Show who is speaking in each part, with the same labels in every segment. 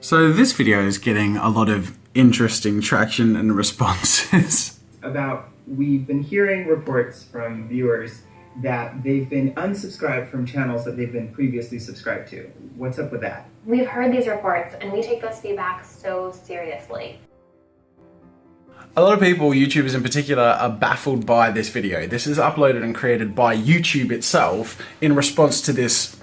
Speaker 1: So this video is getting a lot of interesting traction and responses.
Speaker 2: We've been hearing reports from viewers that they've been unsubscribed from channels that they've been previously subscribed to. What's up with that?
Speaker 3: We've heard these reports and we take those feedback so seriously.
Speaker 1: A lot of people, YouTubers in particular, are baffled by this video. This is uploaded and created by YouTube itself in response to this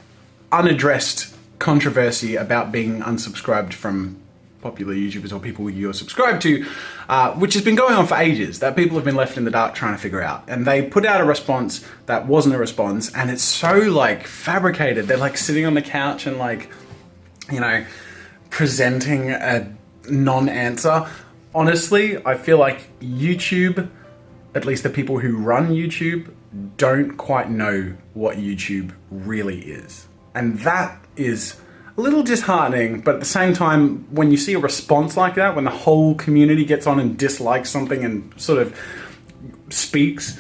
Speaker 1: unaddressed controversy about being unsubscribed from popular YouTubers or people you're subscribed to, which has been going on for ages, that people have been left in the dark trying to figure out. And they put out a response that wasn't a response, and it's so like fabricated. They're like sitting on the couch and like, you know, presenting a non-answer. Honestly, I feel like YouTube, at least the people who run YouTube, don't quite know what YouTube really is. And that is a little disheartening, but at the same time, when you see a response like that, when the whole community gets on and dislikes something and sort of speaks,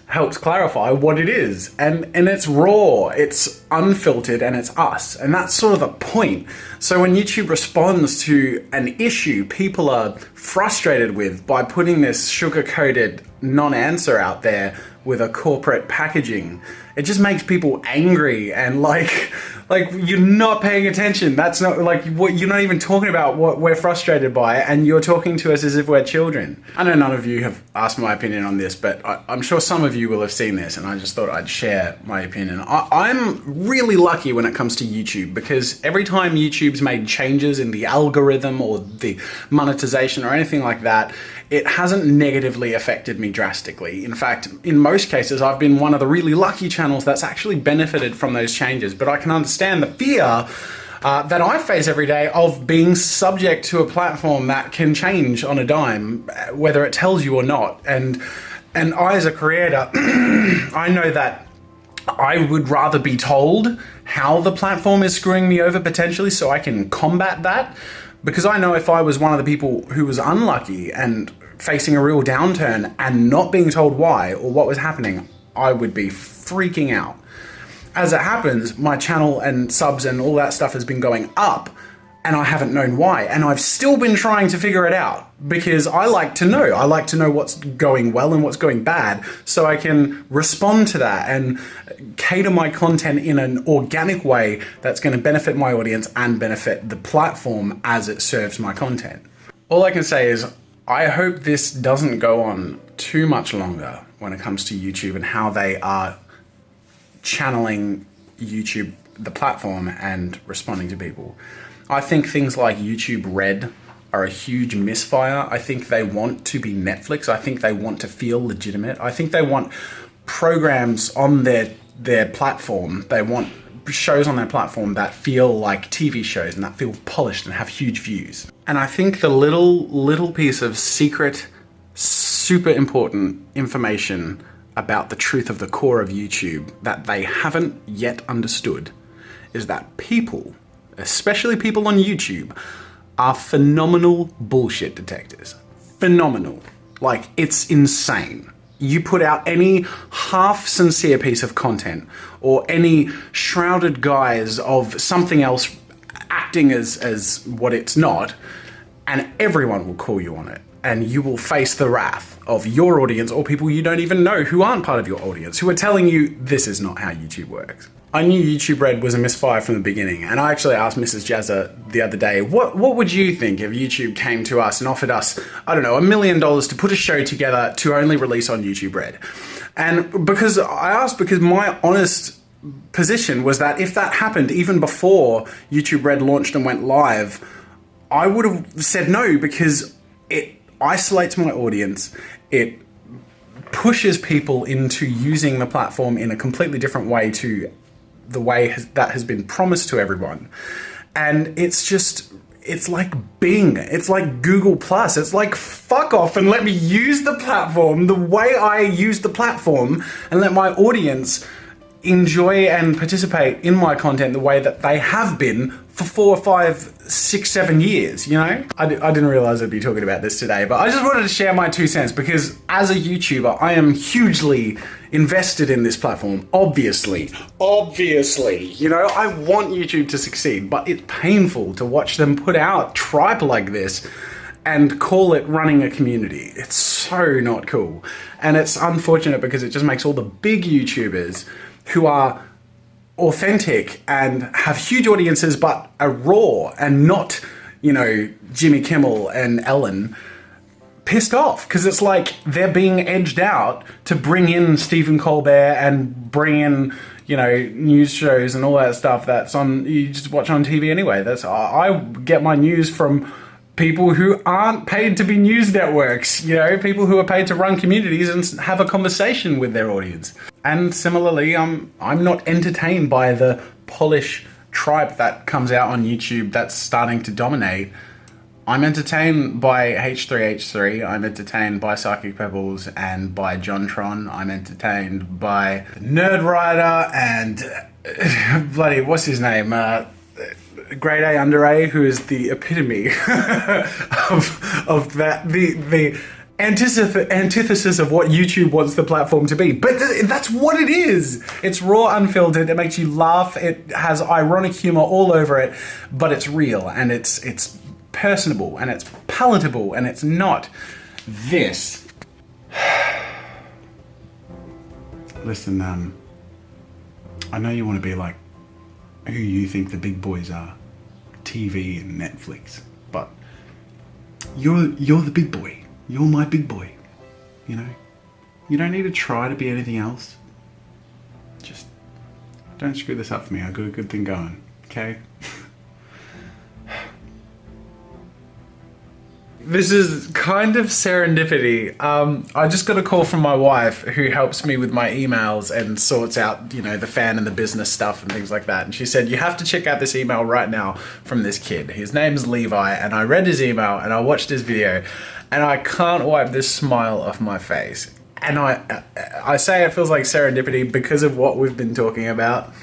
Speaker 1: helps clarify what it is. And it's raw, it's unfiltered, and it's us. And that's sort of the point. So when YouTube responds to an issue people are frustrated with by putting this sugar-coated non-answer out there with a corporate packaging, it just makes people angry and like you're not paying attention. That's not like what you're not even talking about what we're frustrated by, and you're talking to us as if we're children. I know none of you have asked my opinion on this, but I'm sure some of you will have seen this, and I just thought I'd share my opinion. I'm really lucky when it comes to YouTube, because every time YouTube's made changes in the algorithm or the monetization or anything like that, it hasn't negatively affected me drastically. In fact, in most cases, I've been one of the really lucky channels that's actually benefited from those changes. But I can understand the fear that I face every day of being subject to a platform that can change on a dime, whether it tells you or not. And I, as a creator, I know that I would rather be told how the platform is screwing me over potentially so I can combat that. Because I know if I was one of the people who was unlucky and facing a real downturn and not being told why or what was happening, I would be freaking out. As it happens, my channel and subs and all that stuff has been going up, and I haven't known why. And I've still been trying to figure it out because I like to know. I like to know what's going well and what's going bad so I can respond to that and cater my content in an organic way that's going to benefit my audience and benefit the platform as it serves my content. All I can say is I hope this doesn't go on too much longer when it comes to YouTube and how they are channeling YouTube, the platform, and responding to people. I think things like YouTube Red are a huge misfire. I think they want to be Netflix. I think they want to feel legitimate. I think they want programs on their platform. They want shows on their platform that feel like TV shows and that feel polished and have huge views. And I think the little piece of secret, super important information about the truth of the core of YouTube that they haven't yet understood is that people, especially people on YouTube, are phenomenal bullshit detectors. Phenomenal. Like, it's insane. You put out any half-sincere piece of content or any shrouded guise of something else acting as what it's not, and everyone will call you on it. And you will face the wrath of your audience or people you don't even know who aren't part of your audience, who are telling you this is not how YouTube works. I knew YouTube Red was a misfire from the beginning, and I actually asked Mrs. Jazza the other day, what would you think if YouTube came to us and offered us, I don't know, $1 million to put a show together to only release on YouTube Red? And because my honest position was that if that happened even before YouTube Red launched and went live, I would have said no, because it isolates my audience, it pushes people into using the platform in a completely different way to the way that has been promised to everyone. And it's like Bing, it's like Google Plus, it's like fuck off and let me use the platform the way I use the platform and let my audience enjoy and participate in my content the way that they have been for 4, 5, 6, 7 years, you know? I didn't realize I'd be talking about this today, but I just wanted to share my 2 cents because as a YouTuber, I am hugely invested in this platform, obviously, you know, I want YouTube to succeed, but it's painful to watch them put out tripe like this and call it running a community. It's so not cool. And it's unfortunate because it just makes all the big YouTubers who are authentic and have huge audiences but are raw and not, you know, Jimmy Kimmel and Ellen, pissed off because it's like they're being edged out to bring in Stephen Colbert and bring in, you know, news shows and all that stuff that's on, you just watch on TV anyway. That's, I get my news from people who aren't paid to be news networks, you know, people who are paid to run communities and have a conversation with their audience. And similarly, I'm not entertained by the polish tripe that comes out on YouTube that's starting to dominate. I'm entertained by H3H3, I'm entertained by Psychic Pebbles and by JonTron, I'm entertained by Nerd Rider and bloody, what's his name? Grade A Under A, who is the epitome of that, the antithesis of what YouTube wants the platform to be. But that's what it is. It's raw, unfiltered, it makes you laugh, it has ironic humor all over it, but it's real and it's personable and it's palatable and it's not this. Listen, I know you want to be like who you think the big boys are, TV and Netflix, but you're the big boy. You're my big boy, you know? You don't need to try to be anything else. Just don't screw this up for me. I got a good thing going, okay? This is kind of serendipity. I just got a call from my wife who helps me with my emails and sorts out, you know, the fan and the business stuff and things like that. And she said, you have to check out this email right now from this kid. His name's Levi, and I read his email and I watched his video and I can't wipe this smile off my face. And I say it feels like serendipity because of what we've been talking about.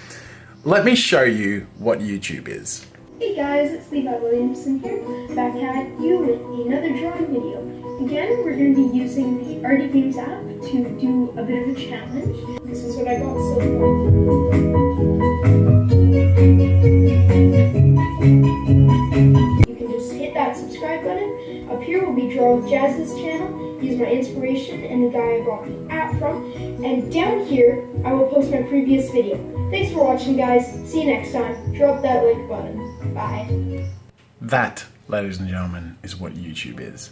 Speaker 1: Let me show you what YouTube is.
Speaker 4: Hey guys, it's Levi Williamson here, back at you with another drawing video. Again, we're going to be using the Arty Games app to do a bit of a challenge. This is what I got so far. You can just hit that subscribe button. Up here will be Draw with Jazza's channel. He's my inspiration and the guy I bought the app from. And down here, I will post my previous video. Thanks for watching, guys. See you next time. Drop that like button. Bye.
Speaker 1: That, ladies and gentlemen, is what YouTube is.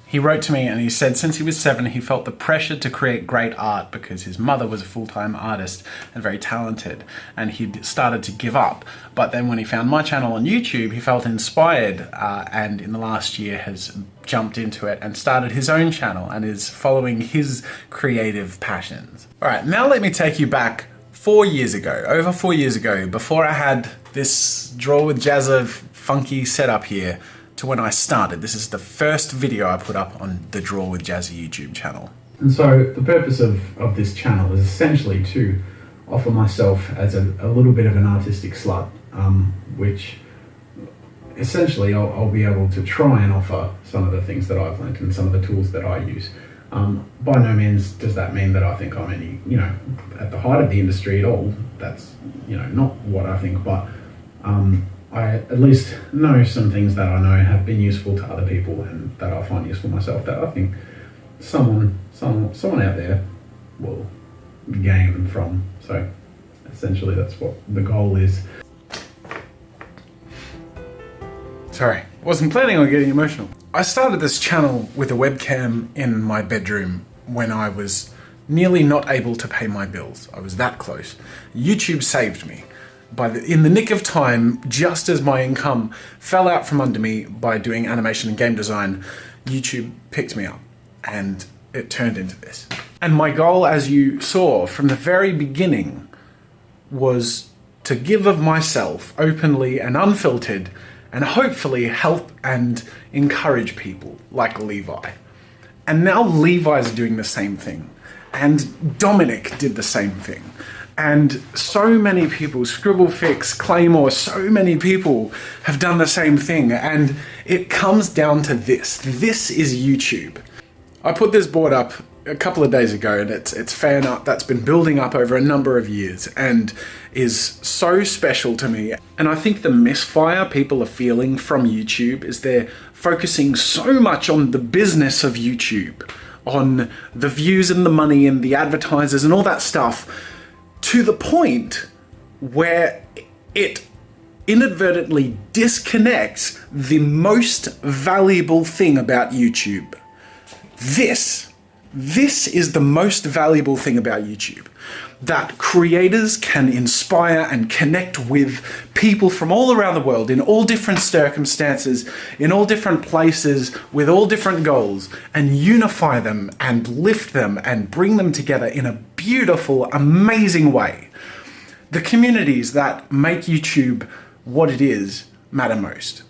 Speaker 1: He wrote to me and he said since he was 7 he felt the pressure to create great art because his mother was a full-time artist and very talented, and he'd started to give up. But then when he found my channel on YouTube he felt inspired and in the last year has jumped into it and started his own channel and is following his creative passions. Alright, now let me take you back 4 years ago, over 4 years ago, before I had this Draw with Jazza funky setup here, to when I started. This is the first video I put up on the Draw with Jazza YouTube channel. And so the purpose of this channel is essentially to offer myself as a little bit of an artistic slut, which essentially I'll be able to try and offer some of the things that I've learned and some of the tools that I use. By no means does that mean that I think I'm any, you know, at the height of the industry at all. That's, you know, not what I think, but I at least know some things that I know have been useful to other people and that I find useful myself that I think someone out there will gain from. So essentially that's what the goal is. Sorry, wasn't planning on getting emotional. I started this channel with a webcam in my bedroom when I was nearly not able to pay my bills. I was that close. YouTube saved me. In the nick of time, just as my income fell out from under me by doing animation and game design, YouTube picked me up and it turned into this. And my goal, as you saw from the very beginning, was to give of myself openly and unfiltered and hopefully help and encourage people like Levi. And now Levi's doing the same thing. And Dominic did the same thing. And so many people, Scribblefix, Claymore, so many people have done the same thing. And it comes down to this. This is YouTube. I put this board up a couple of days ago, and it's fan art that's been building up over a number of years and is so special to me. And I think the misfire people are feeling from YouTube is they're focusing so much on the business of YouTube, on the views and the money and the advertisers and all that stuff, to the point where it inadvertently disconnects the most valuable thing about YouTube. This is the most valuable thing about YouTube. That creators can inspire and connect with people from all around the world in all different circumstances, in all different places, with all different goals, and unify them and lift them and bring them together in a beautiful, amazing way. The communities that make YouTube what it is matter most.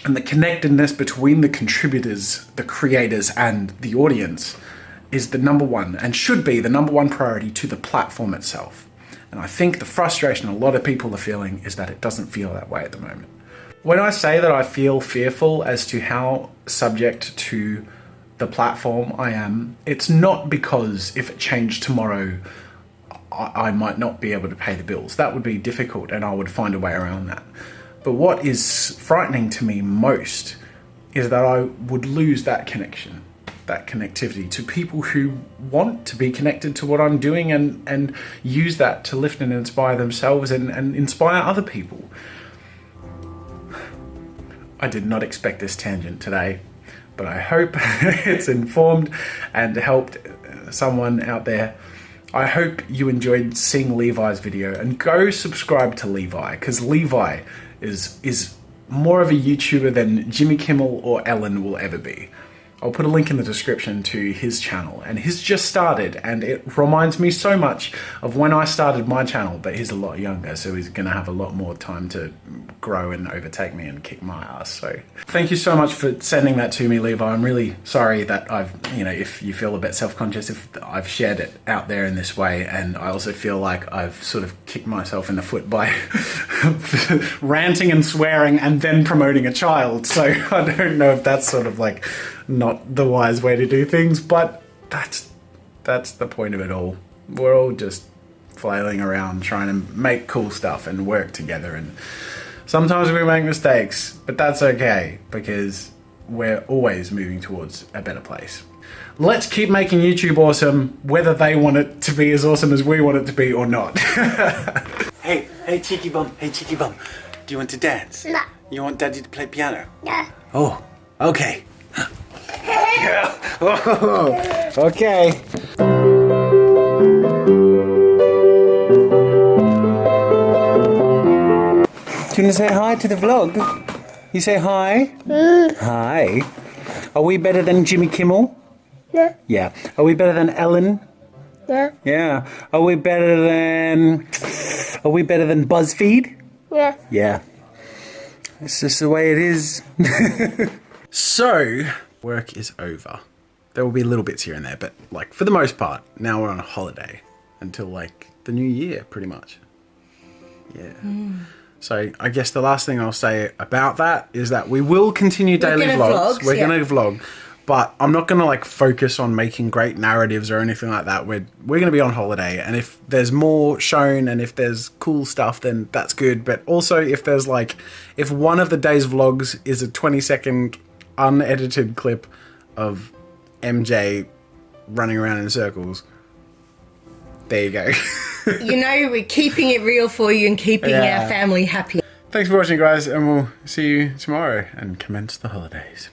Speaker 1: And the connectedness between the contributors, the creators, and the audience is the number one, and should be the number one priority to the platform itself. And I think the frustration a lot of people are feeling is that it doesn't feel that way at the moment. When I say that I feel fearful as to how subject to the platform I am, it's not because if it changed tomorrow, I might not be able to pay the bills. That would be difficult, and I would find a way around that. But what is frightening to me most is that I would lose that connection, that connectivity to people who want to be connected to what I'm doing and use that to lift and inspire themselves and inspire other people. I did not expect this tangent today, but I hope it's informed and helped someone out there. I hope you enjoyed seeing Levi's video, and go subscribe to Levi, because Levi is more of a YouTuber than Jimmy Kimmel or Ellen will ever be. I'll put a link in the description to his channel, and he's just started, and it reminds me so much of when I started my channel, but he's a lot younger, so he's gonna have a lot more time to grow and overtake me and kick my ass. So thank you so much for sending that to me, Levi. I'm really sorry that I've, if you feel a bit self-conscious if I've shared it out there in this way, and I also feel like I've sort of kicked myself in the foot by ranting and swearing and then promoting a child. So I don't know if that's sort of like not the wise way to do things, but that's the point of it all. We're all just flailing around trying to make cool stuff and work together, and sometimes we make mistakes, but that's okay because we're always moving towards a better place. Let's keep making YouTube awesome, whether they want it to be as awesome as we want it to be or not. Hey cheeky bum, do you want to dance?
Speaker 5: No.
Speaker 1: You want Daddy to play piano?
Speaker 5: Yeah.
Speaker 1: Oh, okay. Yeah. Oh, okay. Do you want to say hi to the vlog? You say hi? Hi. Are we better than Jimmy Kimmel?
Speaker 5: Yeah.
Speaker 1: Yeah. Are we better than Ellen?
Speaker 5: Yeah.
Speaker 1: Yeah. Are we better than BuzzFeed?
Speaker 5: Yeah.
Speaker 1: Yeah. It's just the way it is. So, work is over. There will be little bits here and there, but like for the most part, now we're on a holiday until like the new year, pretty much. Yeah. So I guess the last thing I'll say about that is that we will continue daily vlogs. We're going to vlog, but I'm not going to like focus on making great narratives or anything like that. We're going to be on holiday, and if there's more shown and if there's cool stuff, then that's good. But also if there's like, if one of the day's vlogs is a 20-second unedited clip of MJ running around in circles, there you go.
Speaker 6: We're keeping it real for you and keeping our family happy.
Speaker 1: Thanks for watching, guys, and we'll see you tomorrow and commence the holidays.